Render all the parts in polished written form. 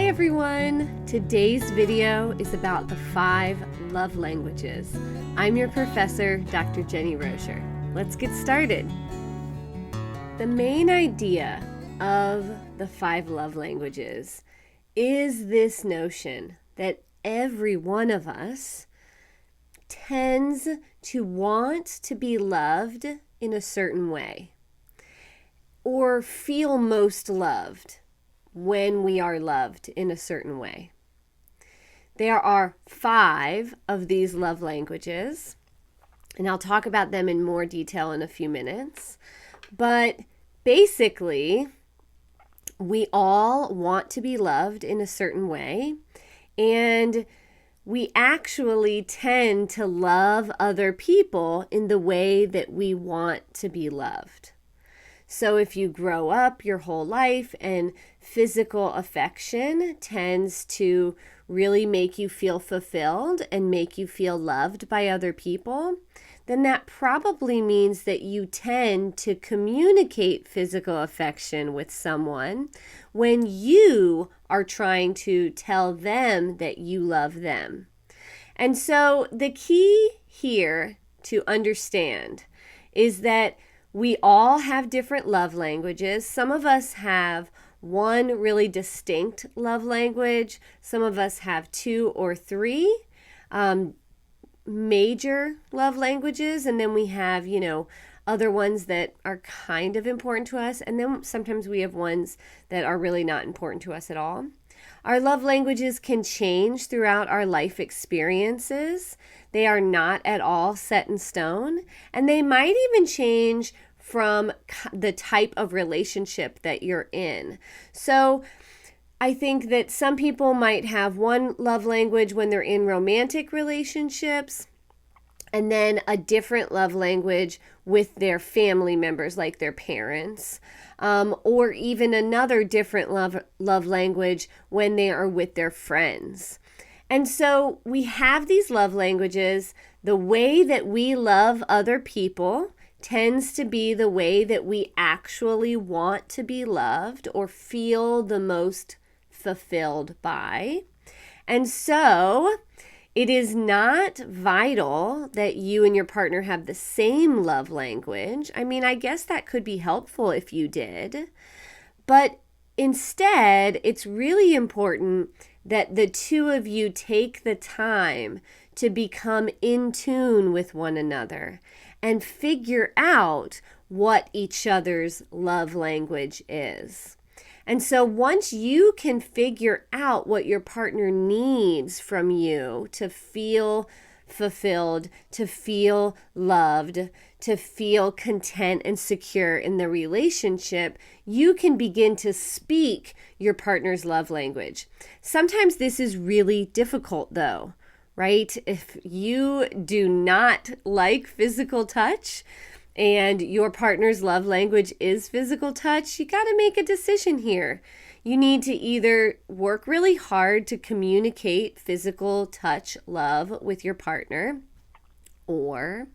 Hi everyone! Today's video is about the 5 love languages. I'm your professor, Dr. Jennie Rosier. Let's get started. The main idea of the 5 love languages is this notion that every one of us tends to want to be loved in a certain way or feel most loved when we are loved in a certain way. There are 5 of these love languages, and I'll talk about them in more detail in a few minutes. But basically, we all want to be loved in a certain way, and we actually tend to love other people in the way that we want to be loved. So if you grow up your whole life and physical affection tends to really make you feel fulfilled and make you feel loved by other people, then that probably means that you tend to communicate physical affection with someone when you are trying to tell them that you love them. And so the key here to understand is that we all have different love languages. Some of us have one really distinct love language. Some of us have 2 or 3 major love languages. And then we have, other ones that are kind of important to us. And then sometimes we have ones that are really not important to us at all. Our love languages can change throughout our life experiences. They are not at all set in stone, and they might even change from the type of relationship that you're in. So I think that some people might have one love language when they're in romantic relationships, and then a different love language with their family members, like their parents, or even another different love language when they are with their friends. And so we have these love languages. The way that we love other people tends to be the way that we actually want to be loved or feel the most fulfilled by. And so it is not vital that you and your partner have the same love language. I mean, I guess that could be helpful if you did. But instead, it's really important that the two of you take the time to become in tune with one another and figure out what each other's love language is. And so once you can figure out what your partner needs from you to feel fulfilled, to feel loved, to feel content and secure in the relationship, you can begin to speak your partner's love language. Sometimes this is really difficult though, right? If you do not like physical touch and your partner's love language is physical touch, you got to make a decision here. You need to either work really hard to communicate physical touch love with your partner, or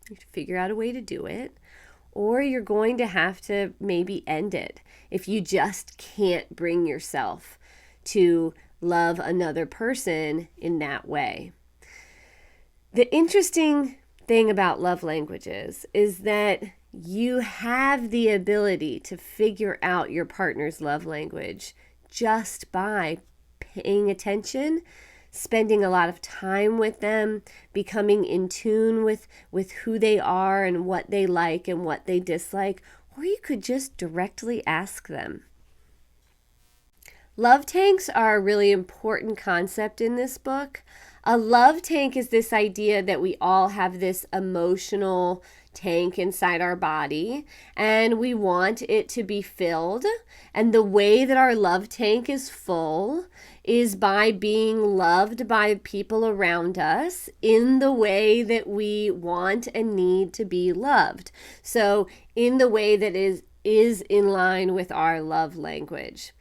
you have to figure out a way to do it, or you're going to have to maybe end it if you just can't bring yourself to love another person in that way. The interesting thing about love languages is that you have the ability to figure out your partner's love language just by paying attention, spending a lot of time with them, becoming in tune with who they are and what they like and what they dislike, or you could just directly ask them. Love tanks are a really important concept in this book. A love tank is this idea that we all have this emotional tank inside our body and we want it to be filled. And the way that our love tank is full is by being loved by people around us in the way that we want and need to be loved. So in the way that is in line with our love language.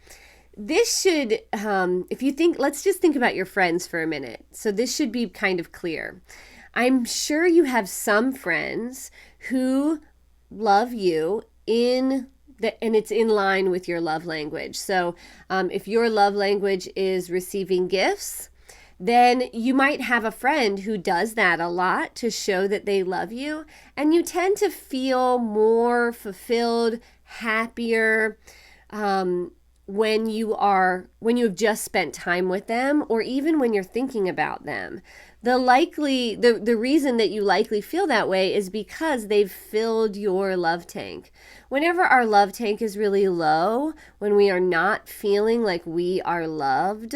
This should, let's just think about your friends for a minute. So this should be kind of clear. I'm sure you have some friends who love you in and it's in line with your love language. So if your love language is receiving gifts, then you might have a friend who does that a lot to show that they love you, and you tend to feel more fulfilled, happier, when you have just spent time with them, or even when you're thinking about them. The reason that you likely feel that way is because they've filled your love tank. Whenever our love tank is really low, when we are not feeling like we are loved,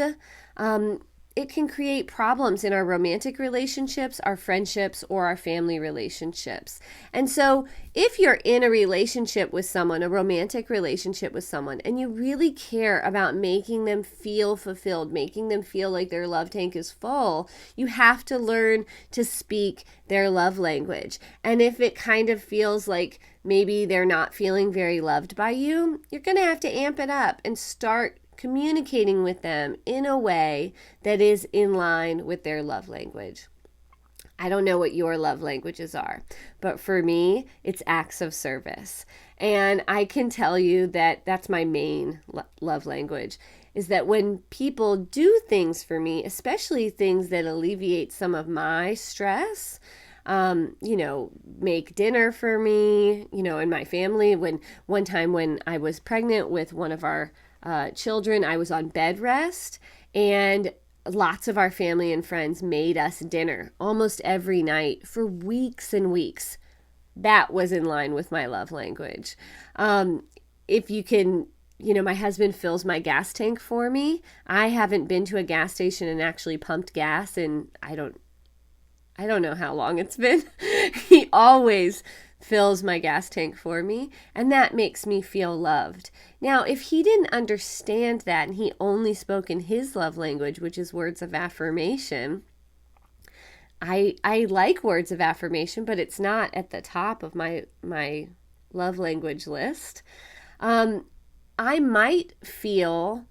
it can create problems in our romantic relationships, our friendships, or our family relationships. And so if you're in a relationship with someone, a romantic relationship with someone, and you really care about making them feel fulfilled, making them feel like their love tank is full, you have to learn to speak their love language. And if it kind of feels like maybe they're not feeling very loved by you, you're going to have to amp it up and start communicating with them in a way that is in line with their love language. I don't know what your love languages are, but for me, it's acts of service. And I can tell you that that's my main love language, is that when people do things for me, especially things that alleviate some of my stress, make dinner for me, and my family. One time when I was pregnant with one of our children, I was on bed rest, and lots of our family and friends made us dinner almost every night for weeks and weeks. That was in line with my love language. If you can, my husband fills my gas tank for me. I haven't been to a gas station and actually pumped gas, and I don't know how long it's been. He always fills my gas tank for me, and that makes me feel loved. Now, if he didn't understand that and he only spoke in his love language, which is words of affirmation, I like words of affirmation, but it's not at the top of my love language list. I might feel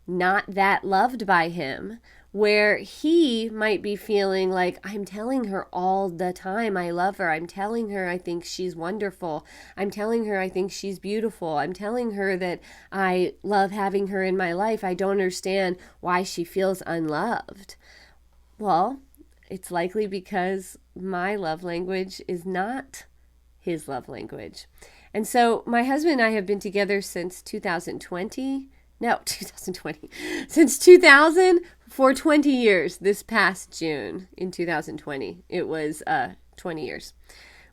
not that loved by him, where he might be feeling like, I'm telling her all the time I love her. I'm telling her I think she's wonderful. I'm telling her I think she's beautiful. I'm telling her that I love having her in my life. I don't understand why she feels unloved. Well, it's likely because my love language is not his love language. And so my husband and I have been together since 2020. Since 2000, for 20 years, this past June in 2020. It was 20 years.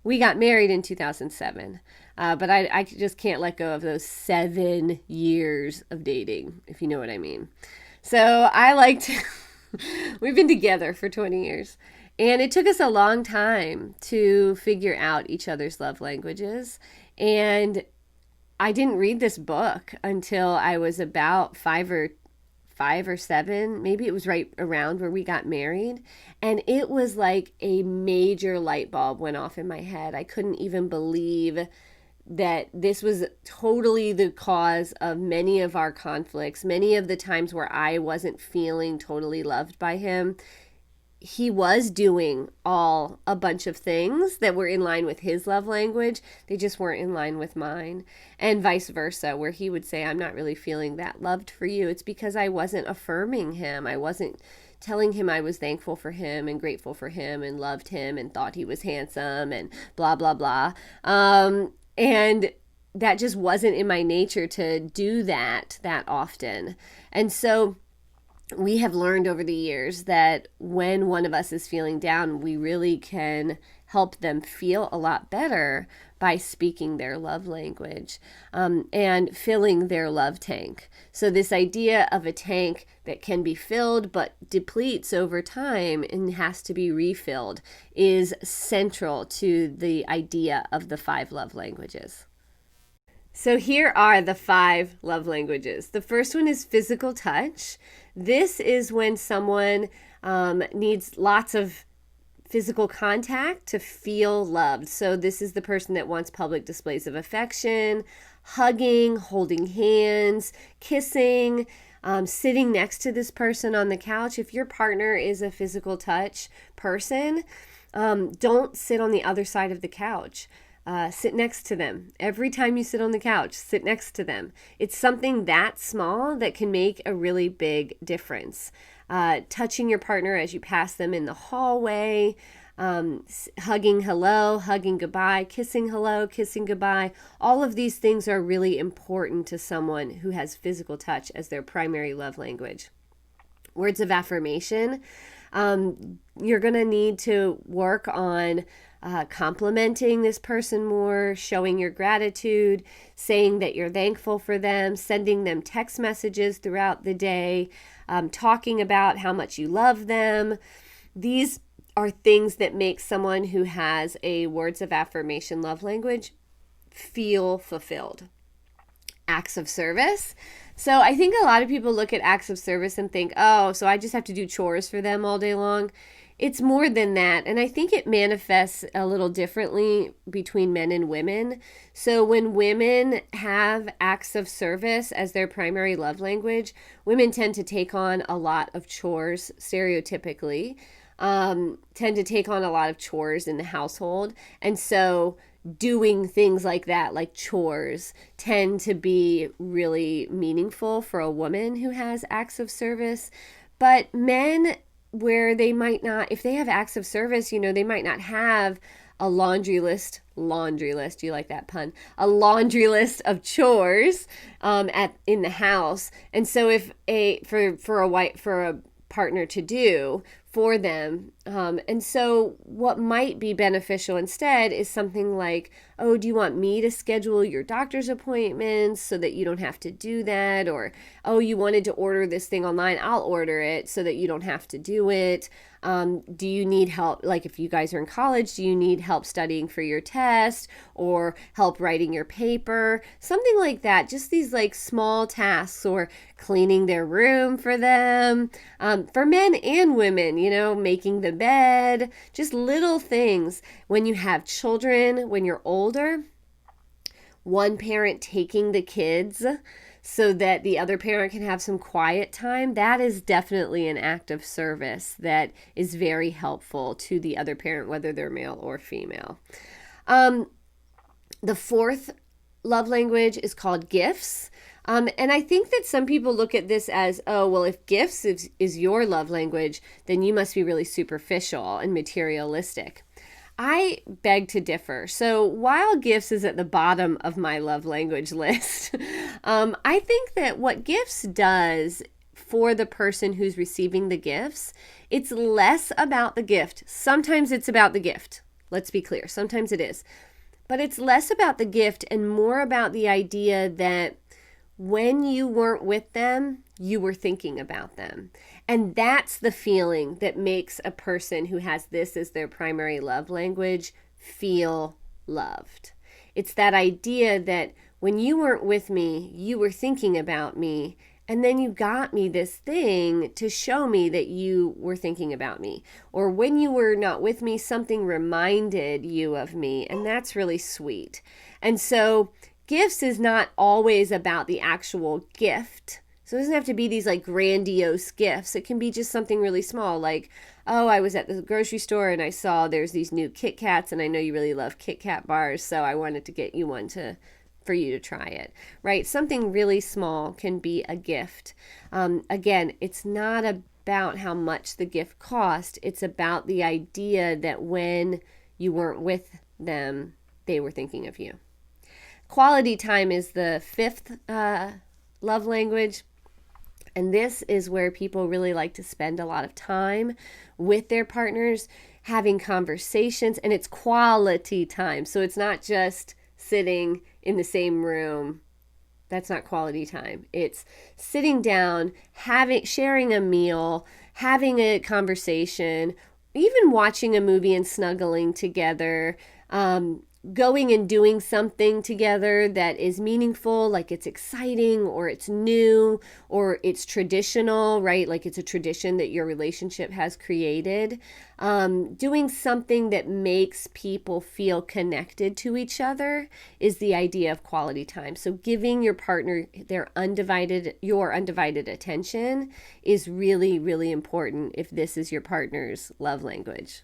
We got married in 2007, but I just can't let go of those 7 years of dating, if you know what I mean. So we've been together for 20 years, and it took us a long time to figure out each other's love languages. And I didn't read this book until I was about five or seven. Maybe it was right around where we got married. And it was like a major light bulb went off in my head. I couldn't even believe that this was totally the cause of many of our conflicts, many of the times where I wasn't feeling totally loved by him. He was doing a bunch of things that were in line with his love language. They just weren't in line with mine, and vice versa, where he would say, I'm not really feeling that loved for you. It's because I wasn't affirming him. I wasn't telling him I was thankful for him and grateful for him and loved him and thought he was handsome and blah, blah, blah. And that just wasn't in my nature to do that often. And so we have learned over the years that when one of us is feeling down, we really can help them feel a lot better by speaking their love language and filling their love tank. So this idea of a tank that can be filled but depletes over time and has to be refilled is central to the idea of the 5 love languages. So here are the 5 love languages. The first one is physical touch. This is when someone needs lots of physical contact to feel loved. So this is the person that wants public displays of affection, hugging, holding hands, kissing, sitting next to this person on the couch. If your partner is a physical touch person, don't sit on the other side of the couch. sit next to them. Every time you sit on the couch, sit next to them. It's something that small that can make a really big difference. Touching your partner as you pass them in the hallway, hugging hello, hugging goodbye, kissing hello, kissing goodbye. All of these things are really important to someone who has physical touch as their primary love language. Words of affirmation. You're going to need to work on complimenting this person more, showing your gratitude, saying that you're thankful for them, sending them text messages throughout the day, talking about how much you love them. These are things that make someone who has a words of affirmation love language feel fulfilled. Acts of service. So I think a lot of people look at acts of service and think, oh, so I just have to do chores for them all day long. It's more than that. And I think it manifests a little differently between men and women. So when women have acts of service as their primary love language, women tend to take on a lot of chores, stereotypically, tend to take on a lot of chores in the household. And so doing things like that, like chores, tend to be really meaningful for a woman who has acts of service. But men, where they might not, if they have acts of service, they might not have a laundry list, you like that pun, a laundry list of chores in the house. And so if for a partner to do for them. And so what might be beneficial instead is something like, oh, do you want me to schedule your doctor's appointments so that you don't have to do that? Or, oh, you wanted to order this thing online, I'll order it so that you don't have to do it. Do you need help? Like if you guys are in college, do you need help studying for your test or help writing your paper? Something like that. Just these like small tasks, or cleaning their room for them. For men and women, making the bed, just little things. When you have children, when you're older, one parent taking the kids so that the other parent can have some quiet time, that is definitely an act of service that is very helpful to the other parent, whether they're male or female. The fourth love language is called gifts. And I think that some people look at this as, oh, well, if gifts is your love language, then you must be really superficial and materialistic. I beg to differ. So while gifts is at the bottom of my love language list, I think that what gifts does for the person who's receiving the gifts, it's less about the gift. Sometimes it's about the gift. Let's be clear. Sometimes it is. But it's less about the gift and more about the idea that when you weren't with them, you were thinking about them. And that's the feeling that makes a person who has this as their primary love language feel loved. It's that idea that when you weren't with me, you were thinking about me, and then you got me this thing to show me that you were thinking about me. Or when you were not with me, something reminded you of me, and that's really sweet. And so gifts is not always about the actual gift. So it doesn't have to be these like grandiose gifts. It can be just something really small, like, oh, I was at the grocery store and I saw there's these new Kit Kats, and I know you really love Kit Kat bars, so I wanted to get you one for you to try it, right? Something really small can be a gift. Again, it's not about how much the gift cost. It's about the idea that when you weren't with them, they were thinking of you. Quality time is the fifth love language. And this is where people really like to spend a lot of time with their partners, having conversations, and it's quality time. So it's not just sitting in the same room. That's not quality time. It's sitting down, sharing a meal, having a conversation, even watching a movie and snuggling together, going and doing something together that is meaningful, like it's exciting or it's new or it's traditional, right? Like it's a tradition that your relationship has created. Doing something that makes people feel connected to each other is the idea of quality time. So giving your partner your undivided attention is really, really important if this is your partner's love language.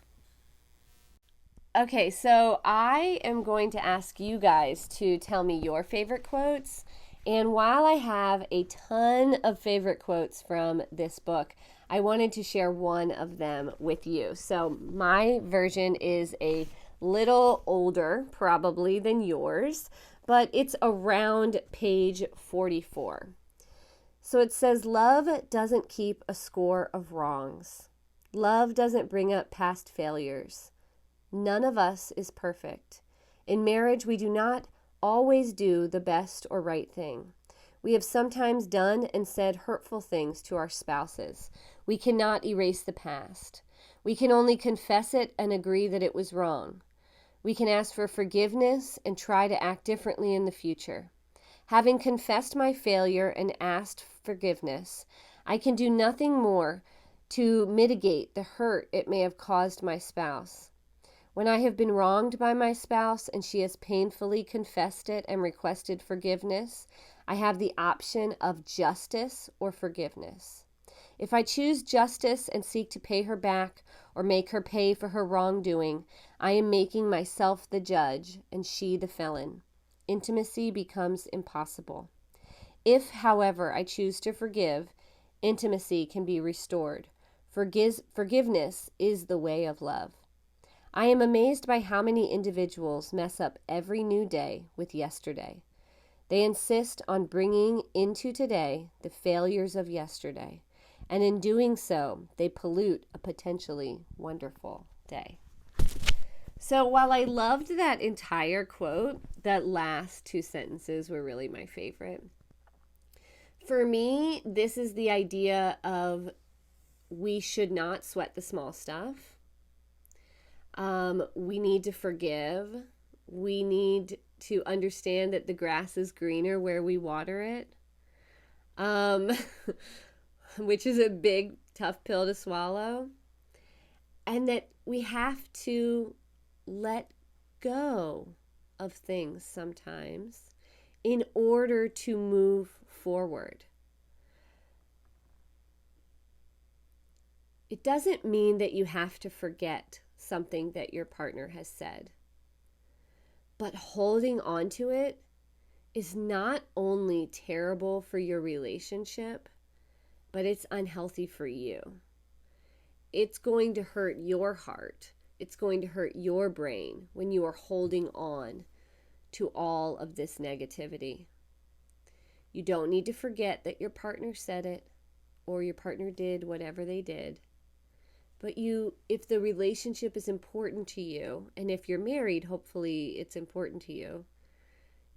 Okay, so I am going to ask you guys to tell me your favorite quotes. And while I have a ton of favorite quotes from this book, I wanted to share one of them with you. So my version is a little older, probably, than yours, but it's around page 44. So it says, "Love doesn't keep a score of wrongs. Love doesn't bring up past failures. None of us is perfect. In marriage, we do not always do the best or right thing. We have sometimes done and said hurtful things to our spouses. We cannot erase the past. We can only confess it and agree that it was wrong. We can ask for forgiveness and try to act differently in the future. Having confessed my failure and asked forgiveness, I can do nothing more to mitigate the hurt it may have caused my spouse. When I have been wronged by my spouse and she has painfully confessed it and requested forgiveness, I have the option of justice or forgiveness. If I choose justice and seek to pay her back or make her pay for her wrongdoing, I am making myself the judge and she the felon. Intimacy becomes impossible. If, however, I choose to forgive, intimacy can be restored. Forgiveness is the way of love. I am amazed by how many individuals mess up every new day with yesterday. They insist on bringing into today the failures of yesterday, and in doing so, they pollute a potentially wonderful day." So while I loved that entire quote, that last two sentences were really my favorite. For me, this is the idea of we should not sweat the small stuff. We need to forgive. We need to understand that the grass is greener where we water it, which is a big, tough pill to swallow. And that we have to let go of things sometimes in order to move forward. It doesn't mean that you have to forget something that your partner has said. But holding on to it is not only terrible for your relationship, but it's unhealthy for you. It's going to hurt your heart. It's going to hurt your brain when you are holding on to all of this negativity. You don't need to forget that your partner said it or your partner did whatever they did. But if the relationship is important to you, and if you're married, hopefully it's important to you,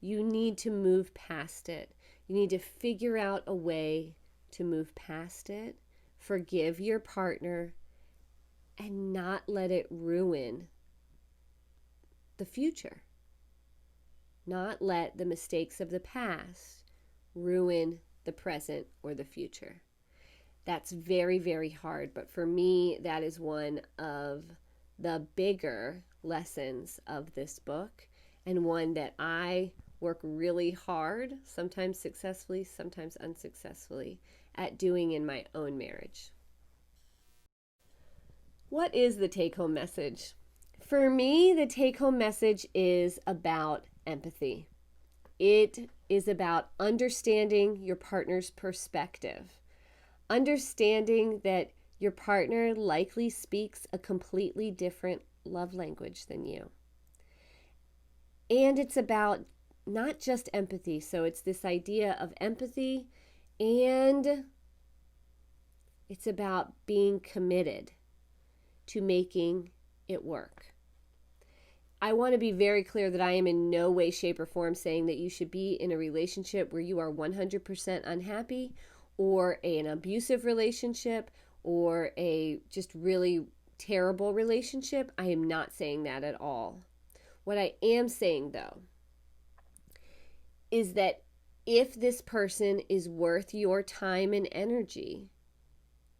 you need to move past it. You need to figure out a way to move past it, forgive your partner, and not let it ruin the future. Not let the mistakes of the past ruin the present or the future. That's very, very hard. But for me, that is one of the bigger lessons of this book, and one that I work really hard, sometimes successfully, sometimes unsuccessfully, at doing in my own marriage. What is the take-home message? For me, the take-home message is about empathy. It is about understanding your partner's perspective. Understanding that your partner likely speaks a completely different love language than you. And it's about not just empathy. So it's this idea of empathy, and it's about being committed to making it work. I want to be very clear that I am in no way, shape, or form saying that you should be in a relationship where you are 100% unhappy, or an abusive relationship, or a just really terrible relationship. I am not saying that at all. What I am saying, though, is that if this person is worth your time and energy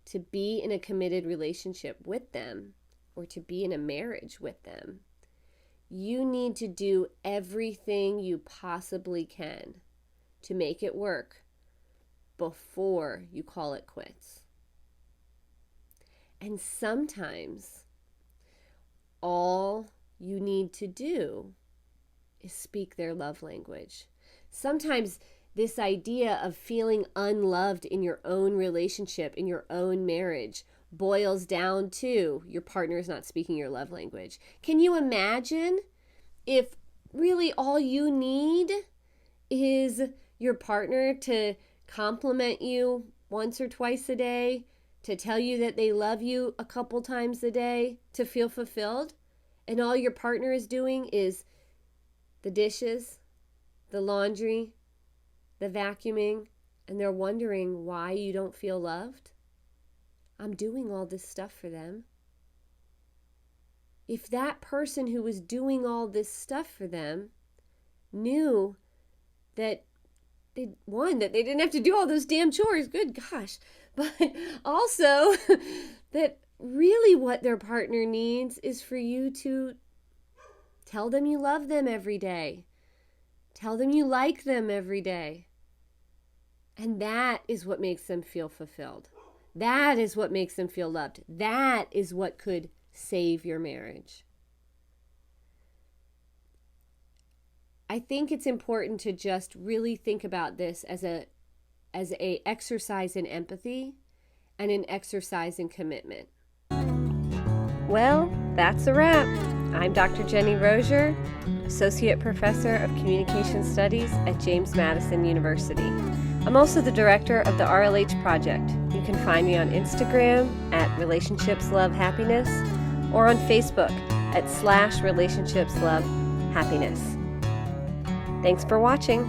to be in a committed relationship with them, or to be in a marriage with them, you need to do everything you possibly can to make it work before you call it quits. And sometimes all you need to do is speak their love language. Sometimes this idea of feeling unloved in your own relationship, in your own marriage, boils down to your partner is not speaking your love language. Can you imagine if really all you need is your partner to compliment you once or twice a day, to tell you that they love you a couple times a day to feel fulfilled, and all your partner is doing is the dishes, the laundry, the vacuuming, and they're wondering why you don't feel loved? I'm doing all this stuff for them. If that person who was doing all this stuff for them knew that they didn't have to do all those damn chores, good gosh, but also that really what their partner needs is for you to tell them you love them every day. Tell them you like them every day. And that is what makes them feel fulfilled. That is what makes them feel loved. That is what could save your marriage. I think it's important to just really think about this as a exercise in empathy and an exercise in commitment. Well, that's a wrap. I'm Dr. Jennie Rosier, Associate Professor of Communication Studies at James Madison University. I'm also the director of the RLH Project. You can find me on Instagram at Relationships Love Happiness or on Facebook at /Relationships Love Happiness. Thanks for watching.